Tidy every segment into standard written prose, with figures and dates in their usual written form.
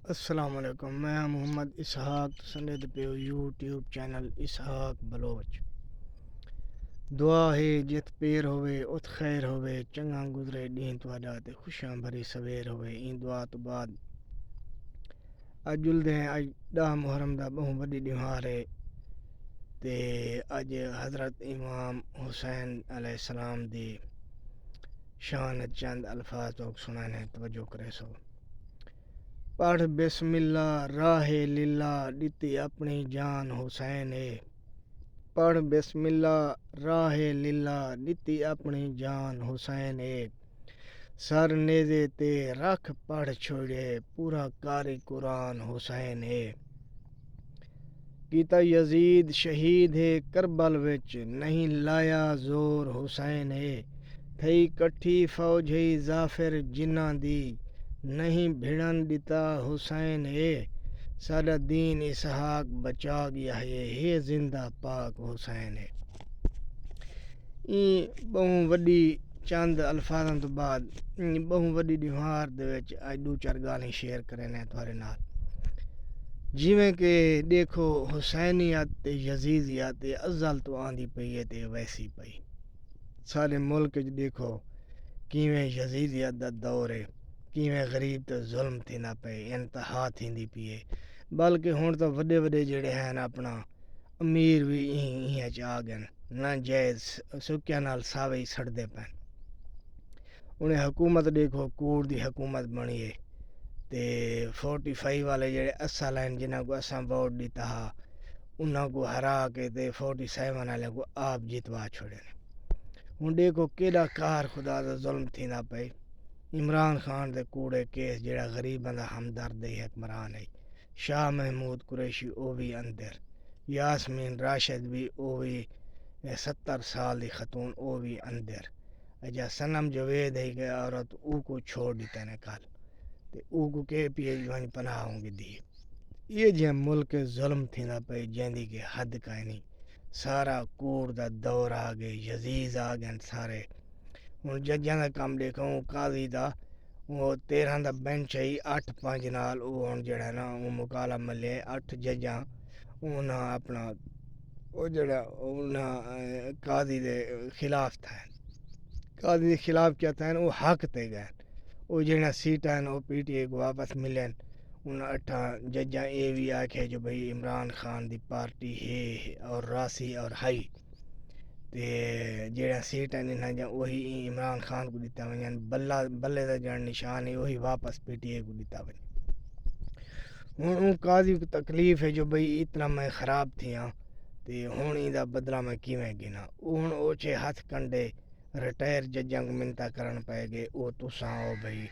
السلام علیکم، میں محمد اسحاق سندے پہ یوٹیوب چینل اسحاق بلوچ۔ دعا ہے جت پیر ہوئے ات خیر ہوئے، چنگا گزرے ڈین تواڈا تے خوشیاں بھری سویر ہوئے۔ این دعا تو بعد اج جلدے ہیں، اج 10 محرم دا بہت وڈی ڈیوار ہے تے اج حضرت امام حسین علیہ السلام دی شان چند الفاظ تو سنانے توجہ کرے سو۔ پڑھ بسم اللہ راہ للہ ڈتی اپنی جان حسین ہے۔ پڑھ بسم اللہ راہ للہ ڈتی اپنی جان حسین ہے۔ سر نیزے تے رکھ پڑھ چھوڑے پورا کاری قرآن حسین ہے۔ کیتا یزید شہید ہے کربل وچ نہیں لایا زور حسین ہے۔ تھئی کٹھی فوج ہے ظافر جنہاں دی نہیں بھڑن ڈتا حسین ہے۔ ساڈا دین اسحاق بچا گیا ہے زندہ پاک حسین ہے۔ بہت وڈی چند الفاظاں تو بعد بہت وڈی ڈیوار دے وچ اج دو چار گالی شیئر کرنے تھوڑے نال۔ جویں کہ دیکھو حسینیت تے یزیدیت ازل تو آندی پئی ہے تے ویسی پئی۔ سارے ملک وچ دیکھو کیویں یزیدیت دا دور ہے، کیویں غریب تے ظلم تھیندا پئے، انتہا تھیندی پئی ہے۔ بلکہ ہن تو وڈے وڈے جڑے ہیں اپنا امیر بھی چ آ گئے، نہ جائز سکیاں نال ساوے ہی سڑدے پئے۔ انہیں حکومت دیکھو کوڑ دی حکومت بنی ہے تے 45 والے جڑے اصل ہیں جنہاں کو اساں ووٹ دیتا ہا انہاں کو ہرا کے تے 47 والے کو آپ جتوا چھوڑے نے۔ ہن دیکھو کیڑا کار خدا دا ظلم تھیندا پئے۔ عمران خان دے کوڑے کیس جڑا غریباں دا ہمدرد حکمران ہے۔ شاہ محمود قریشی او بھی اندر، یاسمین راشد بھی او بھی 70 سال دی خاتون او بھی اندر۔ اجا صنم جاوید ہے کہ عورت او کو چھوڑ دیتا نے کل تے او کو کہ پی ایچ پناہ ہوں گی دی۔ یہ جے ملک ظلم تھیندا پئے جیندی کہ حد کائیں نہیں۔ سارا کوڑ دا دور آ گئے، یزید آ گئے سارے۔ ہن ججاں دا کم دیکھو قاضی دا وہ 13 دا بینچ ہے 8-5 نال او ہن جڑا نا وہ مکالا ملے 8 ججاں انہاں اپنا وہ جڑا انہاں قاضی دے خلاف تھا۔ قاضی دے خلاف کیا تھا وہ حق تے گئے، وہ جڑا سیٹاں وہ پی ٹی اے کو واپس ملن۔ انہاں 8 ججاں اے بھی آکھے جو بھئی عمران خان دی پارٹی ہے اور راسی اور ہائی تے جڑا سیٹاں انہاں جا وہی عمران خان کو دیتا ونجن، بلے دا جڑا نشان ہے وہی واپس پی ٹی اے کو دیتا ونجن۔ ہن اون قاضی کو تکلیف ہے جو بھئی اتنا میں خراب تھیاں تے ہن ایندا بدلہ میں کیویں گنا۔ ہن اوچے ہاتھ کنڈے ریٹائر ججاں کو منتا کرن پے گئے او تساں او بھئی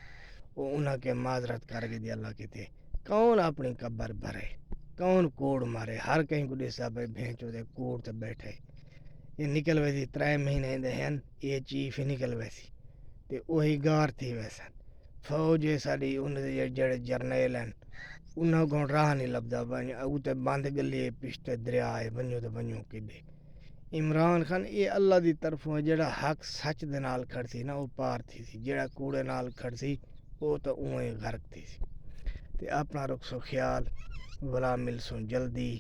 او انہاں کے معذرت کر کے دی اللہ کیتے۔ کون اپنی قبر بھرے، کون کوڑ مارے، ہر کہیں کو ڈیسا بھئی بھینچو دے کوڑ تے بیٹھے۔ یہ نکل ویسی 3 مہینے دے ہیں یہ چیف ہی نکل ویسی تے وہی گار تھی ویسن۔ فوج ہے ساڈی ان دے جڑے جرنیل ہیں انہاں کو راہ نہیں لبدا او تے بند گلی پشتے دریا ہے ونجو تے ونجو کڈے۔ عمران خان یہ اللہ دی طرفوں جڑا حق سچ دے نال کھڑسی نا وہ پار تھی سی، جڑا کوڑے نال کھڑسی وہ تو اوہیں غرق تھی سی۔ تے اپنا رکھسو خیال، بلا ملسوں جلدی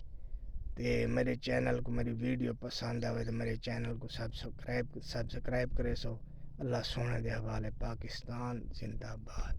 تے میرے چینل کو میری ویڈیو پسند آئے تو میرے چینل کو سبسکرائب کرے سو۔ اللہ سونے دے حوالے، پاکستان زندہ باد۔